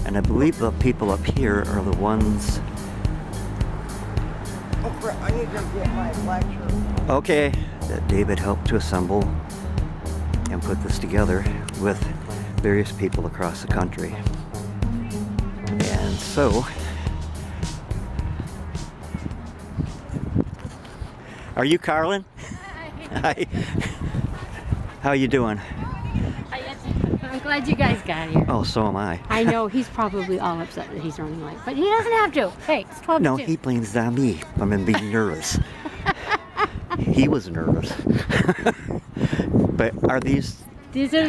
And I believe the people up here are the ones... Oh, crap, I need to get my black shirt. Okay, that David helped to assemble and put this together with various people across the country. And so, are you Carlin? Hi. How you doing? I'm glad you guys got here. Oh, so am I. I know he's probably all upset that he's running late, but he doesn't have to. Hey, it's 12 No, to 2. he blames it on me. I'm being nervous. He was nervous. But are these... These are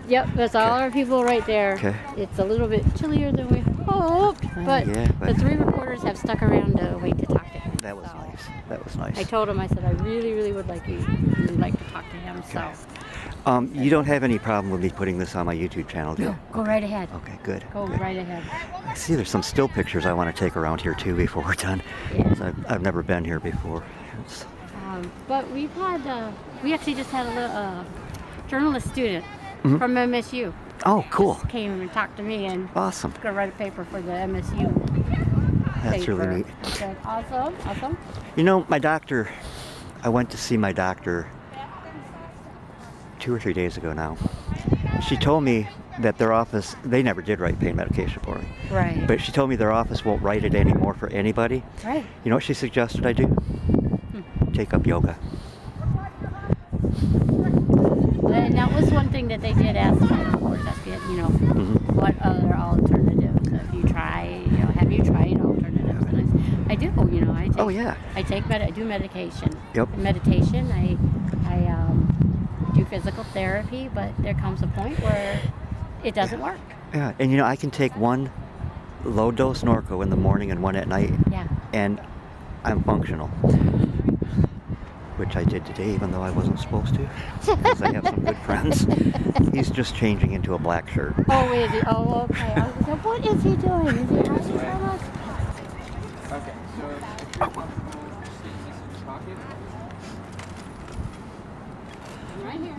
yep, that's all our people right there. Okay. It's a little bit chillier than we hoped, but yeah, but- the 3 reporters have stuck around to wait to talk to him. That was so. nice. That was nice. I told him, I said, I really would like to talk to him, so. You don't have any problem with me putting this on my YouTube channel, do you? No, go right ahead. Okay, good. Go good. right ahead. I see there's some still pictures I want to take around here too before we're done. Yeah. I've never been here before. It's- But we actually just had a journalist student from MSU. Oh, cool. Just came and talked to me and Awesome. going to write a paper for the MSU That's paper. really neat. I said, awesome. You know, I went to see my doctor 2 or 3 days ago now. She told me that their office, they never did write pain medication for me. Right. But she told me their office won't write it anymore for anybody. Right. You know what she suggested I do? Take up yoga. And that was one thing that they did ask me before, what other alternatives have you tried? Have you tried alternatives? And I do. I take. Oh, yeah. I do medication. Yep. Meditation. I do physical therapy, but there comes a point where it doesn't work. Yeah, and I can take one low dose Norco in the morning and one at night. Yeah. And I'm functional. Which I did today, even though I wasn't supposed to, because I have some good friends. He's just changing into a black shirt. Oh, is he? Oh, okay. I was like, what is he doing? Is he hiding from us? Okay, so if you're comfortable, just stick this in your pocket. Right here.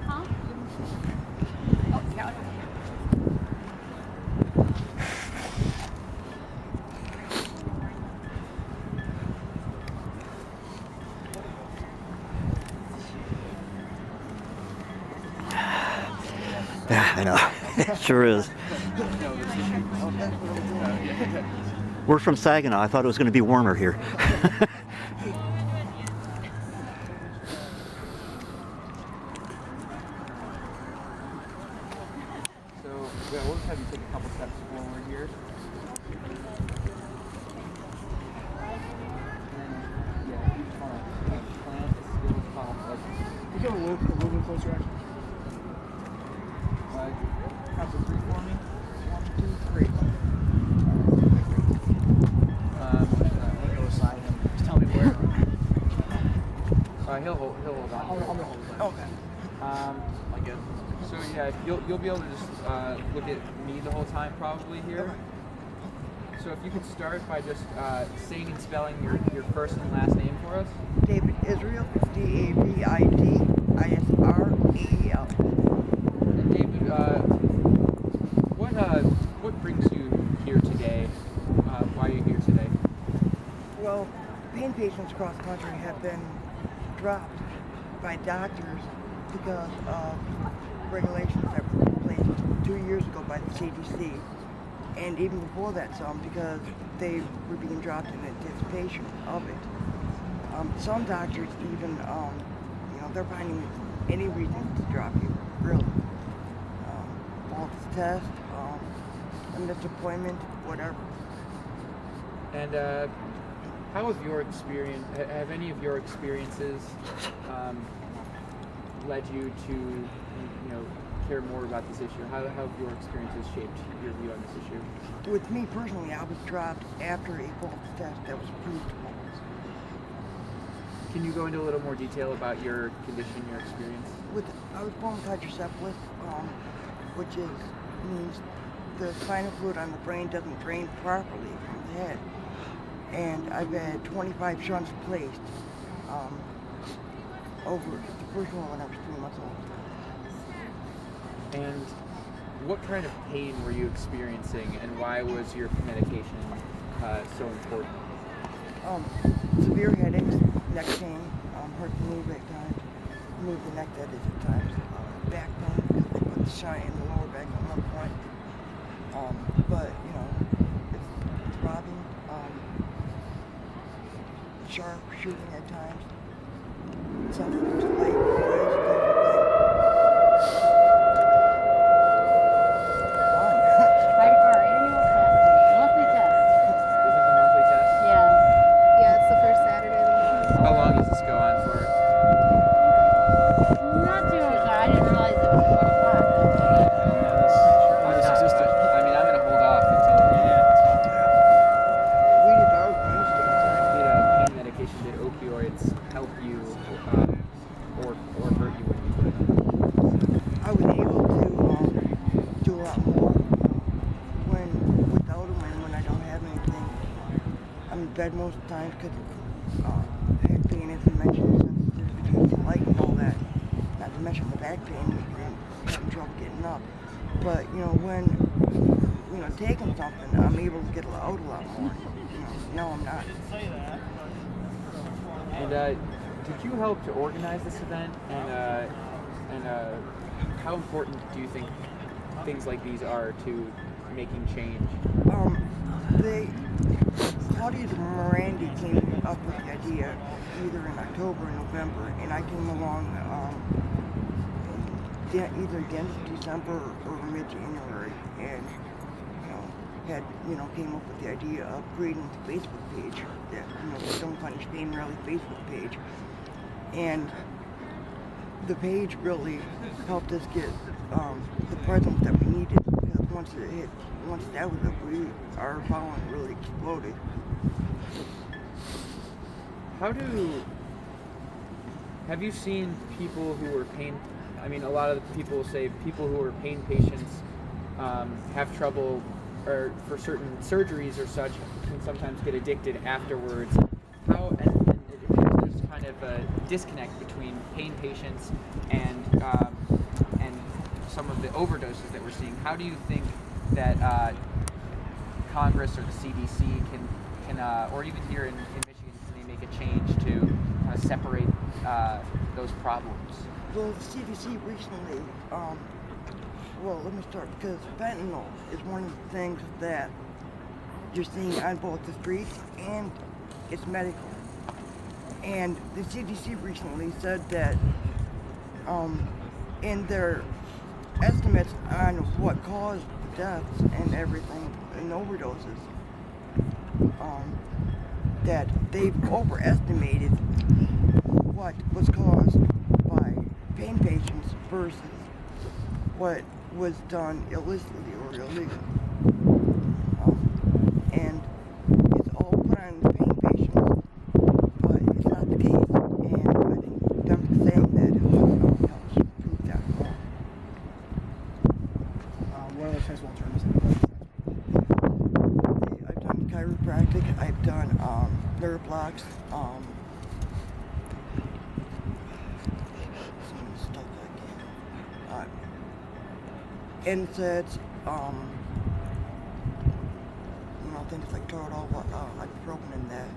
Huh? Oh, yeah. Yeah, I know. It sure is. We're from Saginaw. I thought it was going to be warmer here. So we'll just have you take a couple steps forward here. And yeah, you just want to plant the skills follow. You go a little bit closer, actually. Count to 3 for me. 1, 2, 3. I'll go aside him. Just tell me where. He'll hold on. I'll hold on. Okay. I guess. So yeah, you'll be able to just look at me the whole time probably here. So if you could start by just saying and spelling your first and last name for us. David Israel, DAVIDISRAEL. And David, what brings you here today? Why are you here today? Well, pain patients across the country have been dropped by doctors because of regulations that were placed 2 years ago by the CDC. And even before that, some because they were being dropped in anticipation of it. Some doctors even, they're finding any reason to drop you, really. False test, a missed appointment, whatever. And how have your experience? Have any of your experiences led you to, care more about this issue? How have your experiences shaped your view on this issue? With me personally, I was dropped after a false test that was proved false. Can you go into a little more detail about your condition, your experience? I was born with hydrocephalus, which means the spinal fluid on the brain doesn't drain properly from the head. And I've had 25 shunts placed over the first one when I was 3 months old. And what kind of pain were you experiencing, and why was your medication so important? Severe headaches, neck pain, hard to move at times, move the neck that is at times, back pain because they put the shot in the lower back at one point. But you know, it's throbbing, sharp shooting at times, something to light, noise, Monthly test. Is this a monthly test? Yeah. Yeah, it's the first Saturday of the month. How long does this go on for? Not too much. I didn't realize it was 4 o'clock. I mean, I'm gonna hold off until we did our Wednesday. you know, pain medication. Did opioids help you or hurt you when you put it on? I was able to do a lot more when without them and when I don't have anything. I'm in bed most times because back pain, as I mentioned, since there's between the light and all that. Not to mention the back pain, I'm having trouble getting up. But you know, when taking something, I'm able to get out a lot more. No, I'm not. And did you help to organize this event? And how important do you think things like these are to making change? Claudia Morandi came up with the idea either in October or November, and I came along either the end of December or mid-January, and came up with the idea of creating the Facebook page, the Don't Punish Pain Rally Facebook page, and the page really helped us get the presence that we needed. Because once that was up, our following really exploded. Have you seen people who are pain? I mean, a lot of the people say people who are pain patients have trouble, or for certain surgeries or such, can sometimes get addicted afterwards. And there's kind of a disconnect between pain patients and some of the overdoses that we're seeing. How do you think that Congress or the CDC can or even here in Michigan, can they make a change to kind of separate those problems? Well, the CDC recently, let me start, because fentanyl is one of the things that you're seeing on both the streets, and it's medical. And the CDC recently said that in their estimates on what caused the deaths and everything, and overdoses, that they've overestimated what was caused by pain patients versus what was done illicitly or illegally. And it's all put on the pain patients, but it's not the case. And I think them saying that helps prove that wrong. What other types of alternatives? I've done chiropractic, I've done nerve blocks, some stuff like that. NSAIDs, things like Toradol, ibuprofen, and that.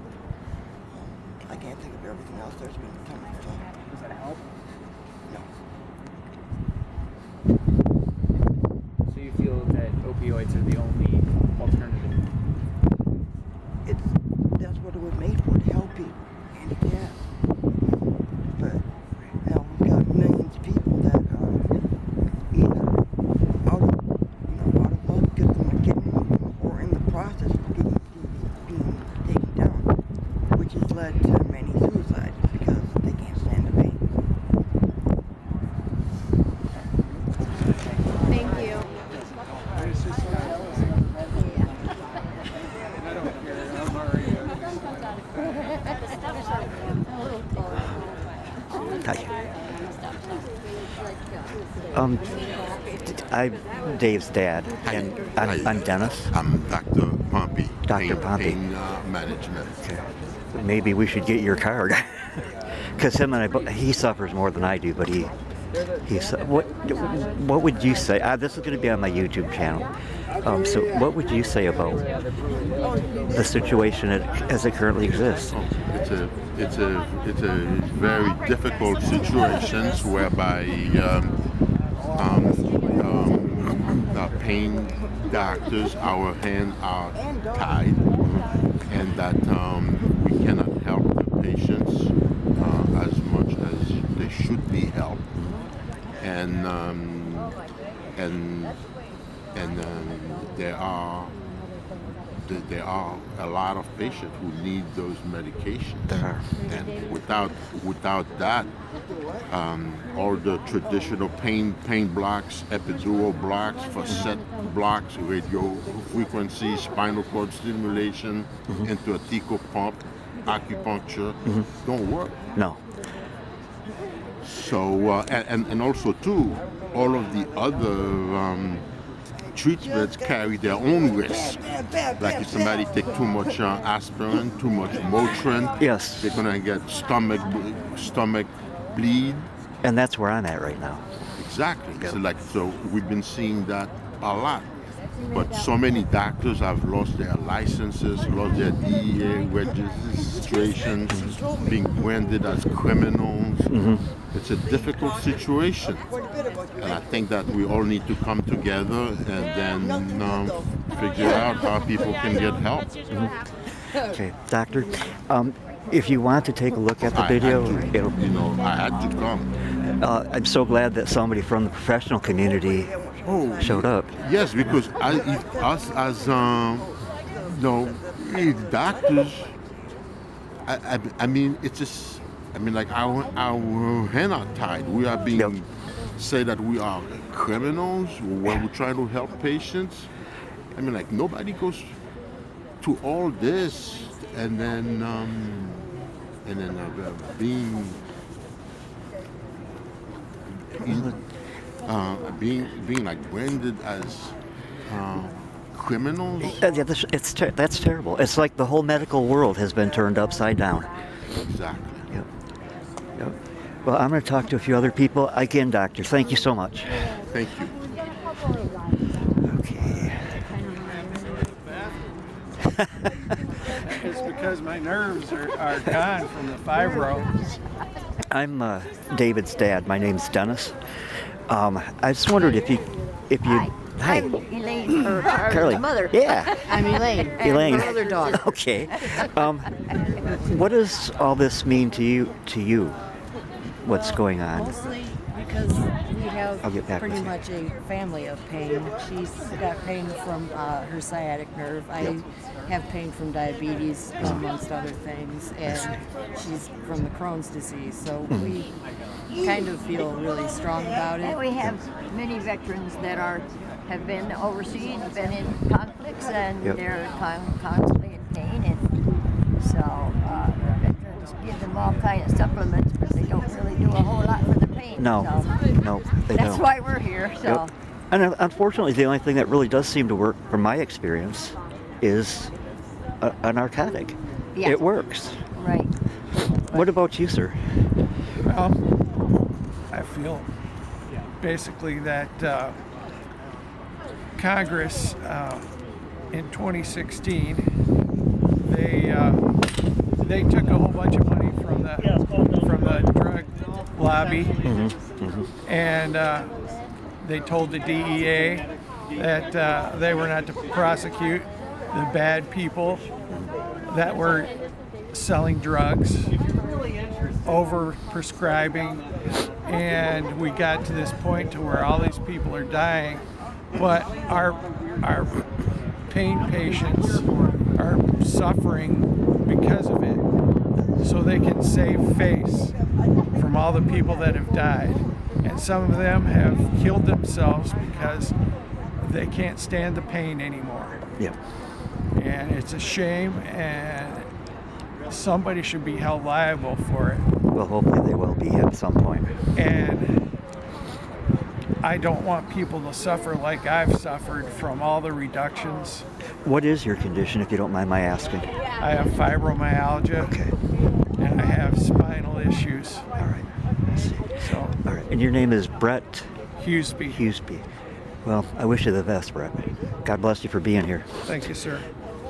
I can't think of everything else. There's been a ton of stuff. Does that help? No. So you feel that opioids are the only alternative? That's what it was made for, to help people, and it can. But now we've got millions of people that either out of luck get them, or in the process of being taken down, which has led to many suicides because they can't stand the pain. Thank you. I'm Dave's dad, and I'm Dennis. I'm Dr. Pompey. Dr. Pompey. Pain management. Okay. Maybe we should get your card, because he suffers more than I do, but He said, what would you say? This is going to be on my YouTube channel. So what would you say about the situation as it currently exists? It's a very difficult situation whereby pain doctors, our hands are tied, and that we cannot help the patients as much as they should be helped, and there are a lot of patients who need those medications. And without that, all the traditional pain blocks, epidural blocks, facet blocks, radio frequency, spinal cord stimulation, intrathecal pump, acupuncture, don't work. No. So and also too, all of the other treatments carry their own risks. Like if somebody take too much aspirin, too much Motrin, Yes. they're gonna get stomach bleed. And that's where I'm at right now. Exactly. Yep. So we've been seeing that a lot. But so many doctors have lost their licenses, lost their DEA registrations, being branded as criminals. It's a difficult situation. And I think that we all need to come together and then figure out how people can get help. Okay, doctor, if you want to take a look at the video, I had to come. I'm so glad that somebody from the professional community showed up. Yes, because us as doctors, I mean, it's just, I mean, like our hands are tied. We are being said that we are criminals when we try to help patients. I mean, like nobody goes to all this and then being like branded as criminals. That's terrible. It's like the whole medical world has been turned upside down. Exactly. Yep. Well, I'm going to talk to a few other people. Again, doctor, thank you so much. Thank you. Okay. It's because my nerves are gone from the fibro. I'm David's dad. My name's Dennis. I just wondered if you. Hi. I'm Elaine, or Carly. mother. Yeah. I'm Elaine. Elaine. And my other daughter. Okay. What does all this mean to you? What's going on? Mostly because we have I'll get back pretty with you. much a family of pain. She's got pain from her sciatic nerve. I have pain from diabetes, amongst other things, and she's from the Crohn's disease. So we kind of feel really strong about it. And we have many veterans that have been overseas, been in conflicts, and they're constantly in pain. And so the veterans give them all kinds of supplements, but they don't really do a whole lot for the pain. No, so no, they that's don't. why we're here. So. Yep. And unfortunately, the only thing that really does seem to work, from my experience, is a narcotic. Yes. It works. Right. What about you, sir? Well, I feel basically that Congress in 2016 they took a whole bunch of money from the drug lobby, and they told the DEA that they were not to prosecute the bad people that were selling drugs, over prescribing, and we got to this point to where all these people are dying, but our pain patients are suffering because of it, so they can save face from all the people that have died. And some of them have killed themselves because they can't stand the pain anymore. Yep. And it's a shame, and somebody should be held liable for it. Well, hopefully they will be at some point. And I don't want people to suffer like I've suffered from all the reductions. What is your condition, if you don't mind my asking? I have fibromyalgia, Okay. and I have spinal issues. All right. I see. So All right. And your name is Brett Hughesby. Hughesby. Well, I wish you the best, Brett. God bless you for being here. Thank you, sir.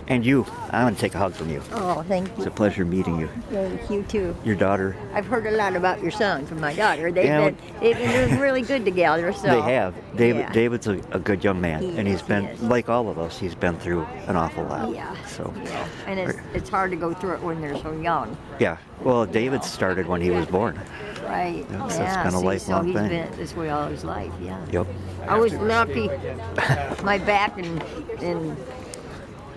And you, I'm going to take a hug from you. Oh, thank It's you. a pleasure meeting you. Thank you too. Your daughter. I've heard a lot about your son from my daughter. Yeah, They've been doing really good together. So They have. Yeah. David's a good young man, He and he's is, been, he is. like all of us, he's been through an awful lot. Yeah. So, Yeah. And it's hard to go through it when they're so young. yeah. Well, David started when he was born. Right. Yeah, so it's been a see, lifelong so he's thing. been this way all his life. Yeah. Yep. I was lucky. My back and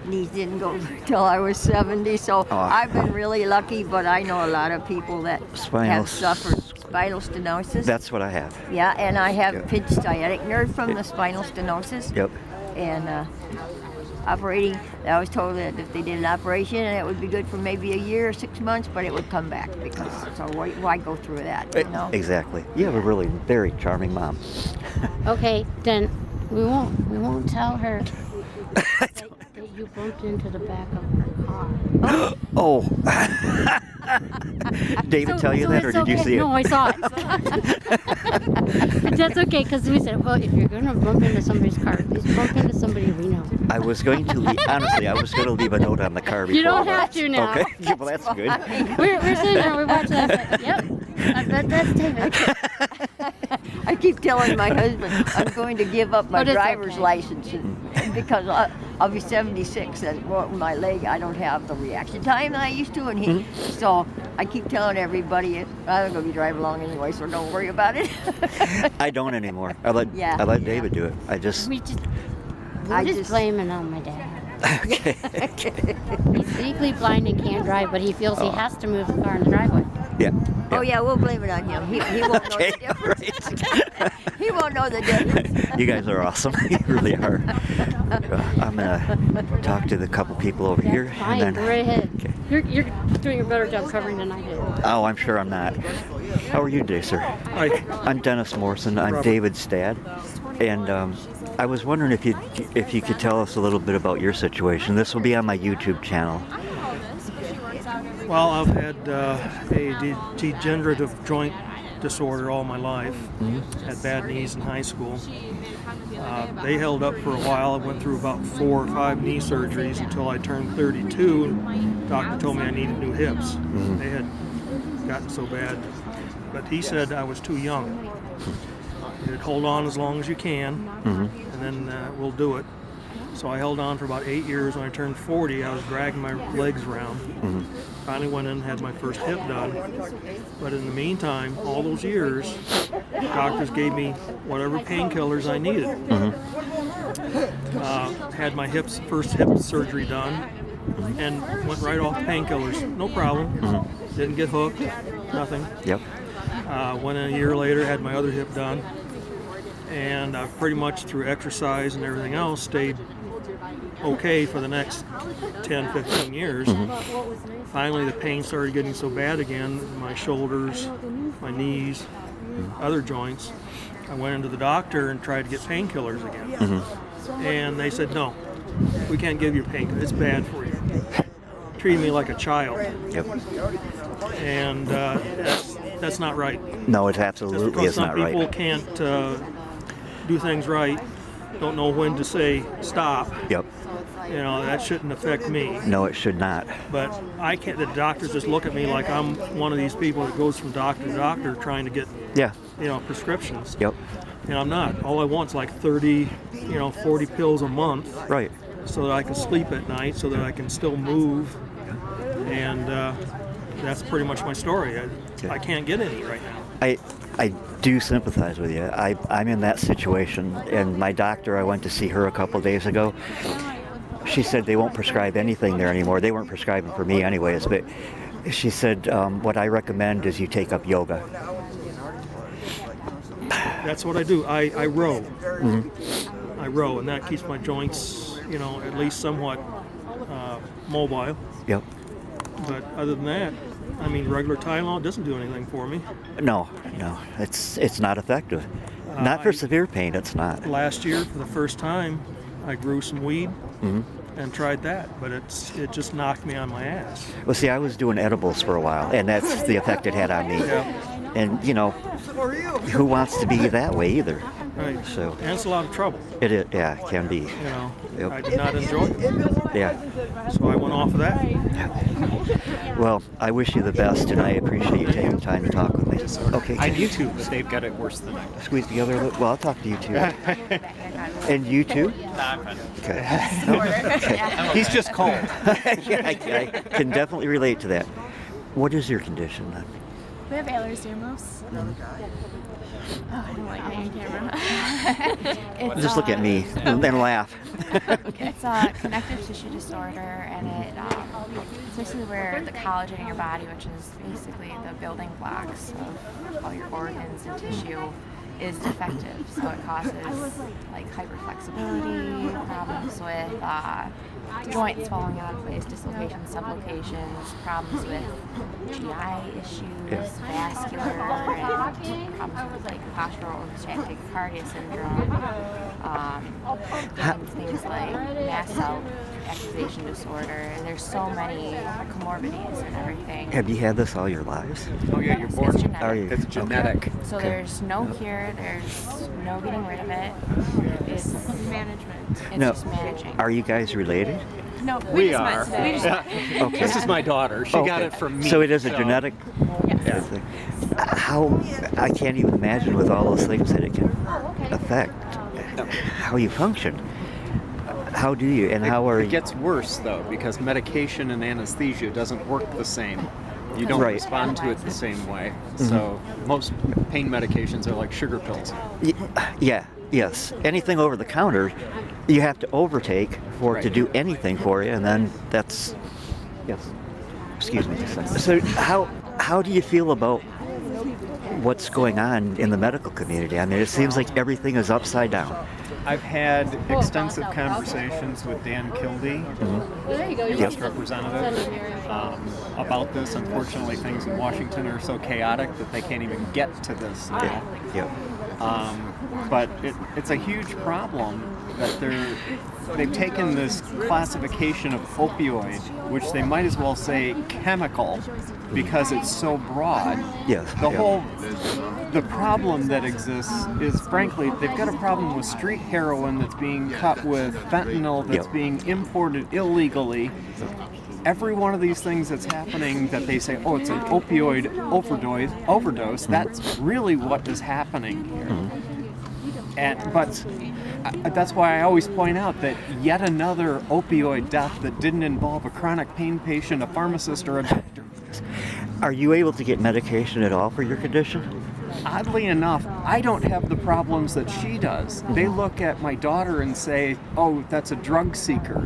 knees didn't go till I was 70, so Oh. I've been really lucky. But I know a lot of people that have suffered spinal stenosis. That's what I have. Yeah, and I have Yep. pinched sciatic nerve from the spinal stenosis. Yep. And operating, I was told that if they did an operation, it would be good for maybe a year or 6 months, but it would come back because so why go through that? You know. Exactly. You have a really very charming mom. Okay, then we won't tell her that you bumped into the back of her car. Oh. David tell you that, or it's did you okay. see it? No, I saw it. But that's okay, because we said, well, if you're going to bump into somebody's car, at least bump into somebody we know. I was going to leave, honestly, I was going to leave a note on the car before. You don't have to now. Okay. Yeah, well, that's good. We're sitting there, we watch that. Like, yep, that's David. I keep telling my husband I'm going to give up my But it's driver's okay. license because I'll be 76 and my leg I don't have the reaction time that I used to, and so I keep telling everybody I'm going to be driving along anyway, so don't worry about it. I don't anymore. I let David do it. We're just just- blaming on my dad. Okay. He's legally blind and can't drive, but he feels he has to move the car in the driveway. Yeah. Oh yeah, we'll blame it on him. He won't know Okay, the difference. He won't know the difference. You guys are awesome. You really are. I'm gonna talk to the couple people over here. That's fine, And go then, right ahead. Okay. You're doing a better job covering than I did. Oh, I'm sure I'm not. How are you today, sir? Hi. I'm Dennis Morrison. I'm David's dad. And I was wondering if you could tell us a little bit about your situation. This will be on my YouTube channel. Well, I've had a degenerative joint disorder all my life. Had bad knees in high school. They held up for a while. I went through about 4 or 5 knee surgeries until I turned 32. And doctor told me I needed new hips. They had gotten so bad. But he said I was too young. He said, hold on as long as you can, and then we'll do it. So I held on for about 8 years. When I turned 40, I was dragging my legs around. Finally went in and had my first hip done. But in the meantime, all those years, doctors gave me whatever painkillers I needed. Had my first hip surgery done, and went right off painkillers. No problem. Didn't get hooked. Nothing. Yep. Went in a year later, had my other hip done. And pretty much through exercise and everything else stayed okay for the next 10, 15 years. Finally, the pain started getting so bad again, my shoulders, my knees, other joints. I went into the doctor and tried to get painkillers again. And they said, no, we can't give you painkillers. It's bad for you. Treated me like a child. Yep. And that's not right. No, it Just absolutely because is not some people right. can't do things right, don't know when to say stop. Yep. You know, that shouldn't affect me. No, it should not. But I can't. The doctors just look at me like I'm one of these people that goes from doctor to doctor trying to get, Yeah. prescriptions. Yep. And I'm not. All I want is like 30, 40 pills a month, Right. so that I can sleep at night, so that I can still move. And that's pretty much my story. I can't get any right now. I do sympathize with you. I'm in that situation, and my doctor, I went to see her a couple days ago. She said they won't prescribe anything there anymore. They weren't prescribing for me anyways, but she said what I recommend is you take up yoga. That's what I do. I row. I row, and that keeps my joints, at least somewhat mobile. Yep. But other than that, regular Tylenol doesn't do anything for me. No, it's not effective. Not for severe pain, it's not. Last year, for the first time, I grew some weed and tried that, but it just knocked me on my ass. Well, see, I was doing edibles for a while, and that's the effect it had on me. Yeah. And, you know, who wants to be that way either? Right. So And it's a lot of trouble. it is, yeah, it can be. You know, Yep. I did not enjoy it, Yeah. so I went off of that. Well, I wish you the best, and I appreciate you taking time to talk with me. Okay. On YouTube, but they've got it worse than I do. Squeeze together a little. Well, I'll talk to you too. And you too? Okay. He's just cold. Yeah, I can definitely relate to that. What is your condition then? We have Ehlers-Danlos. Oh, I don't like being on camera. Just look at me and then laugh. It's a connective tissue disorder, and it's basically where the collagen in your body, which is basically the building blocks of all your organs and tissue, is defective. So it causes like hyperflexibility, problems with joints falling out of place, dislocations, subluxations, problems with GI issues, vascular, and problems with like postural orthostatic tachycardia syndrome, and things like mast cell activation disorder, and there's so many comorbidities and everything. Have you had this all your lives? Oh yeah, you're born. It's genetic. Are you? It's genetic. So Okay. there's no cure, there's no getting rid of it. It's management. It's No. just managing. Are you guys related? No, We just are. met today. We just Okay. This is my daughter. She got Okay. it from me. So it is a genetic Yes. thing. How, I can't even imagine with all those things that it can affect how you function. How do you, and how are It you? gets worse though because medication and anesthesia doesn't work the same. You don't Right. respond to it the same way. So most pain medications are like sugar pills. Yeah, yes. Anything over the counter, you have to overtake for it to Right. do anything for you, and then that's, yes. Excuse me just a second. So how do you feel about what's going on in the medical community? I mean, it seems like everything is upside down. I've had extensive conversations with Dan Kildee, U.S. representative, about this. Unfortunately, things in Washington are so chaotic that they can't even get to this now. Yeah. But it's a huge problem that they've taken this classification of opioid, which they might as well say chemical, because it's so broad. Yes. The problem that exists is, frankly, they've got a problem with street heroin that's being cut with fentanyl that's being imported illegally. Every one of these things that's happening that they say, oh, it's an opioid overdose, that's really what is happening here. But that's why I always point out that yet another opioid death that didn't involve a chronic pain patient, a pharmacist, or a doctor. Are you able to get medication at all for your condition? Oddly enough, I don't have the problems that she does. They look at my daughter and say, oh, that's a drug seeker.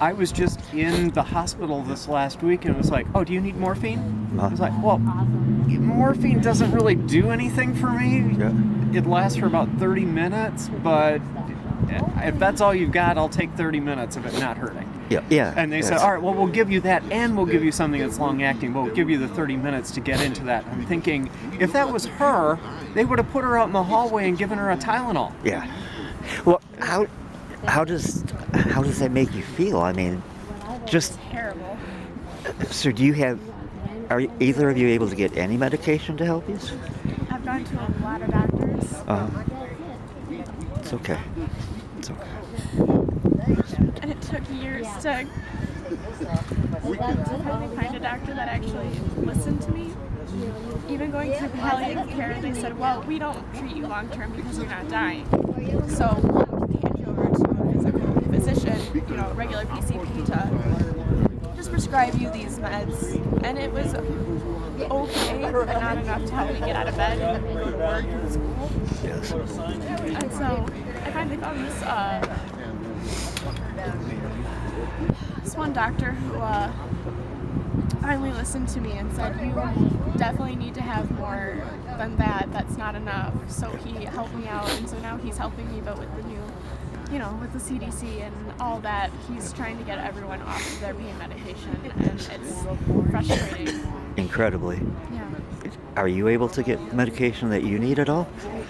I was just in the hospital this last week and was like, oh, do you need morphine? I was like, well, morphine doesn't really do anything for me. Yeah. It lasts for about 30 minutes, but if that's all you've got, I'll take 30 minutes of it not hurting. Yeah. Yeah. And they said, all right, well, we'll give you that and we'll give you something that's long-acting. We'll give you the 30 minutes to get into that. I'm thinking, if that was her, they would have put her out in the hallway and given her a Tylenol. Yeah. Well, how does that make you feel? I mean, just Terrible. so are either of you able to get any medication to help you? I've gone to a lot of doctors. It's okay. It's okay. And it took years to finally find a doctor that actually listened to me. Even going through palliative care, they said, well, we don't treat you long term because you're not dying. So we'll hand you over to a physician, a regular PCP, to just prescribe you these meds. And it was okay, but not enough to help me get out of bed and go to work and school. Yes. And so I finally found this one doctor who finally listened to me and said, you definitely need to have more than that. That's not enough. So he helped me out, and so now he's helping me, but with the new with the CDC and all that, he's trying to get everyone off of their pain medication, and it's frustrating. Incredibly. Yeah. Are you able to get medication that you need at all?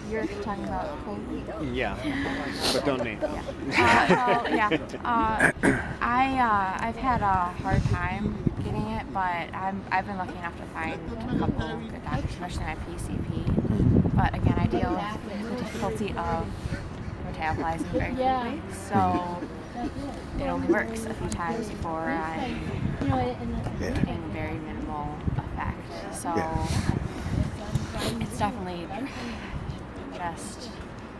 You're talking about COVID? Yeah, but don't name. I've had a hard time getting it, but I've been lucky enough to find a couple of good doctors, especially my PCP. But again, I deal with the difficulty of metabolizing very quickly, so it only works a few times before I'm getting very minimal effect. So it's definitely just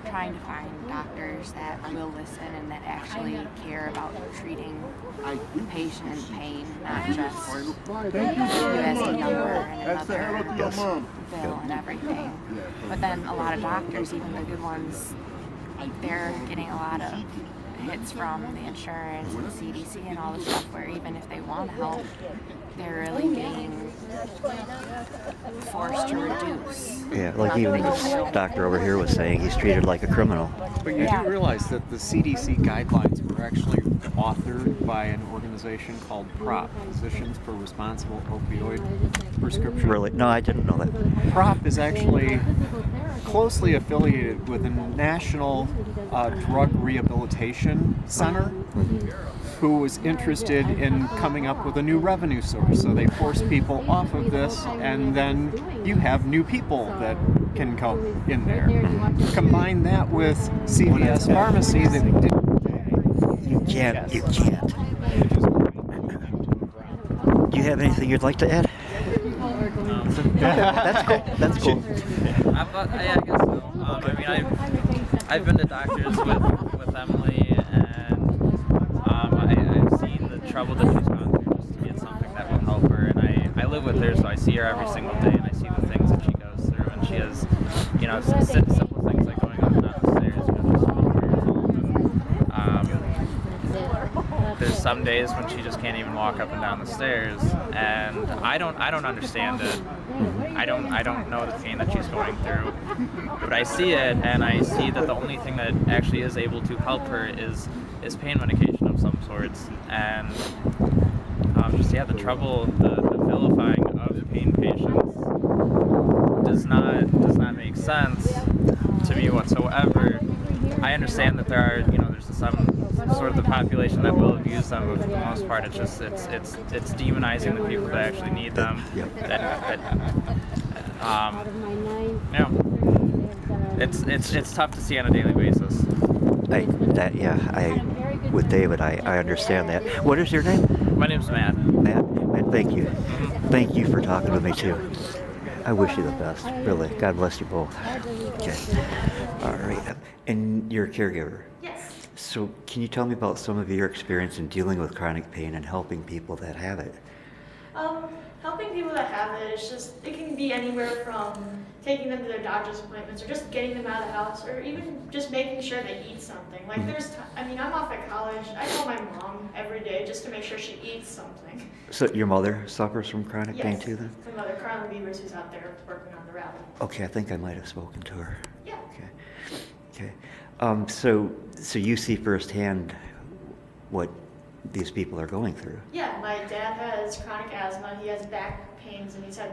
trying to find doctors that will listen and that actually care about treating patient pain, not just you as a number and another bill and everything. But then a lot of doctors, even the good ones, they're getting a lot of hits from the insurance and the CDC and all this stuff, where even if they want to help, they're really getting forced to reduce. Yeah, like even this doctor over here was saying, he's treated like a criminal. But you do realize that the CDC guidelines were actually authored by an organization called PROP, Physicians for Responsible Opioid Prescription. Really? No, I didn't know that. PROP is actually closely affiliated with a national drug rehabilitation center who was interested in coming up with a new revenue source. So they force people off of this, and then you have new people that can come in there. Combine that with CVS Pharmacy that didn't. You can't. Do you have anything you'd like to add? That's cool. Yeah, I guess so. I've been to doctors with Emily, and I've seen the trouble that she's gone through just to get something that will help her. And I live with her, so I see her every single day, and I see the things that she goes through. And she has, simple things like going up and down the stairs. She's 4 years old. And, there's some days when she just can't even walk up and down the stairs, and I don't understand it. I don't know the pain that she's going through, but I see it, and I see that the only thing that actually is able to help her is pain medication of some sorts, and the trouble, the vilifying of pain patients does not make sense to me whatsoever. I understand that there are, there's some sort of the population that will abuse them, but for the most part, it's demonizing the people that actually need them. It's tough to see on a daily basis. With David, I understand that. What is your name? My name's Matt. Matt, thank you. Thank you for talking with me too. I wish you the best, really. God bless you both. Okay. All right. And you're a caregiver? Yes. So can you tell me about some of your experience in dealing with chronic pain and helping people that have it? Helping people that have it, it can be anywhere from taking them to their doctor's appointments, or just getting them out of the house, or even just making sure they eat something. Like I'm off at college, I call my mom every day just to make sure she eats something. So your mother suffers from chronic pain too then? My mother, Carla Beavers, who's out there working on the rally. Okay, I think I might have spoken to her. Yeah. Okay. So you see firsthand what these people are going through. Yeah, my dad has chronic asthma. He has back pains, and he's had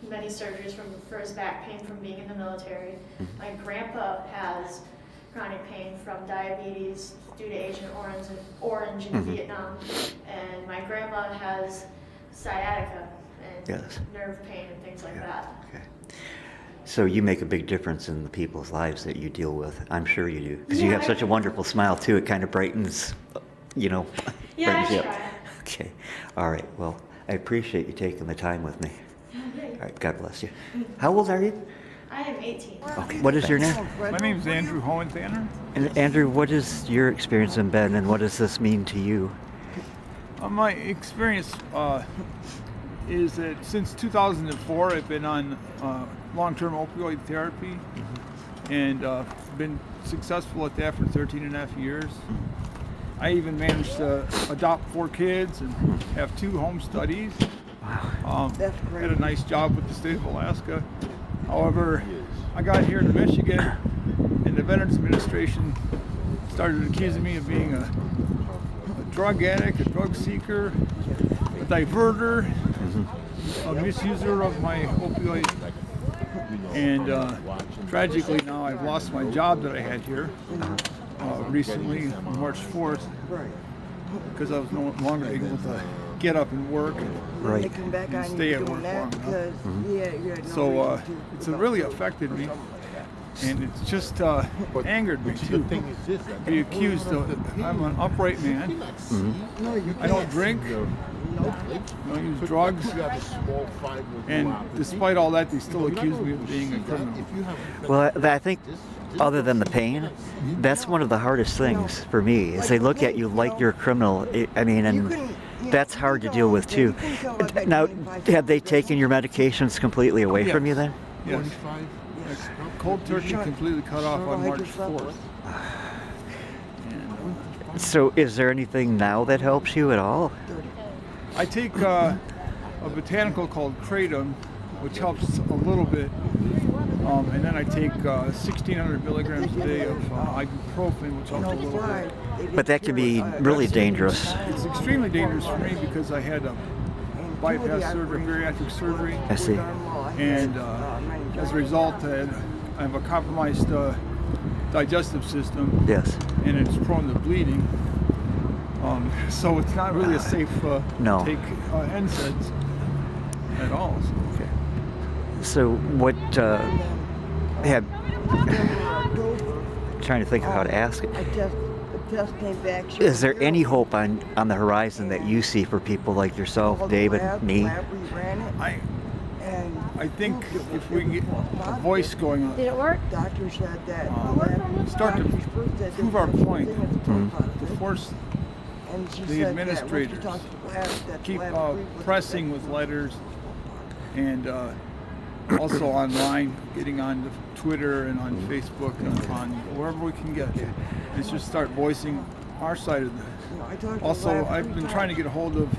many surgeries for his back pain from being in the military. Mm-hmm. My grandpa has chronic pain from diabetes due to Agent Orange in mm-hmm. Vietnam, and my grandma has sciatica and nerve pain and things like that. Okay. So you make a big difference in the people's lives that you deal with. I'm sure you do, because you have such a wonderful smile too. It kind of brightens, Yeah, brightens you up. I try. Okay. All right. Well, I appreciate you taking the time with me. All right. God bless you. How old are you? I am 18. Okay. What is your name? My name is Andrew Hohentanner. And Andrew, what has your experience been, and what does this mean to you? My experience is that since 2004, I've been on long-term opioid therapy, mm-hmm. and been successful at that for 13 and a half years. Mm-hmm. I even managed to adopt 4 kids and have 2 home studies. Wow. Had a nice job with the state of Alaska. However, I got here to Michigan, and the Veterans Administration started accusing me of being a drug addict, a drug seeker, a diverter, a misuser of my opioid. And tragically now I've lost my job that I had here recently, on March 4th, because I was no longer able to get up and work and stay at work long enough. So it's really affected me. And it's just angered me to be accused of. I'm an upright man. I don't drink. I don't use drugs. And despite all that, they still accuse me of being a criminal. Well, I think, other than the pain, that's one of the hardest things for me. Is they look at you like you're a criminal. I mean, and that's hard to deal with too. Now, have they taken your medications completely away from you then? Yes. Cold turkey completely cut off on March 4th. So is there anything now that helps you at all? I take a botanical called kratom, which helps a little bit. And then I take 1,600 milligrams a day of ibuprofen, which helps a little bit. But that can be really dangerous. It's extremely dangerous for me because I had a bypass surgery, bariatric surgery. I see. And as a result, I have a compromised digestive system. Yes. And it's prone to bleeding. So it's not really a safe no. take NSAIDs at all. So what have trying to think of how to ask it. Is there any hope on the horizon that you see for people like yourself, David, me? I think if we get a voice going on, did it work? Doctor said that start to prove our point, to force the administrators keep pressing with letters, and also online, getting on Twitter and on Facebook and on wherever we can get. Let's just start voicing our side of the. Also, I've been trying to get a hold of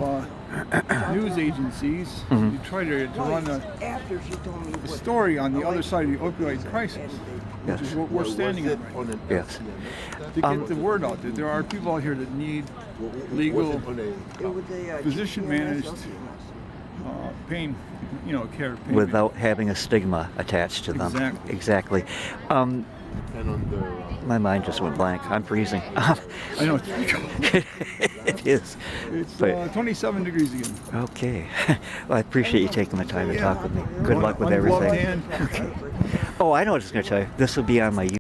news agencies to try to run a story on the other side of the opioid crisis, which is what we're standing on right now. Yes. To get the word out there. There are people out here that need legal, physician-managed pain, care. Pain without having a stigma attached to them. Exactly. My mind just went blank. I'm freezing. I know. It is. It's 27 degrees again. Okay. Well, I appreciate you taking the time to talk with me. Good luck with everything. Okay. Oh, I know what I was going to tell you. This will be on my